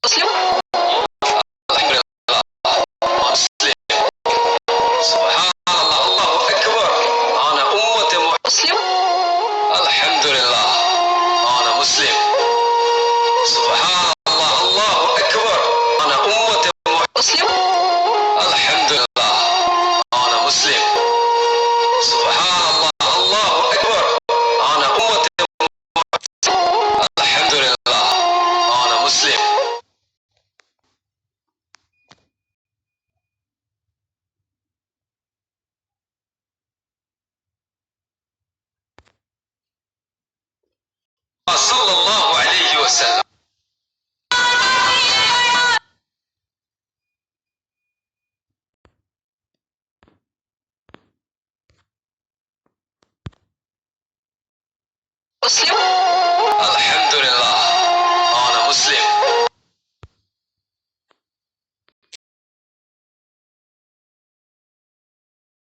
مسلم. الحمد لله مسلم. سبحان الله، الله أكبر. أنا أمة مسلم. الحمد لله أنا مسلم. سبحان الله، الله أكبر. أنا أمة مسلم. الحمد لله أنا مسلم. سبحان الله، الله أكبر. أنا أمة الحمد لله أنا مسلم. صلى الله عليه وسلم. مسلم.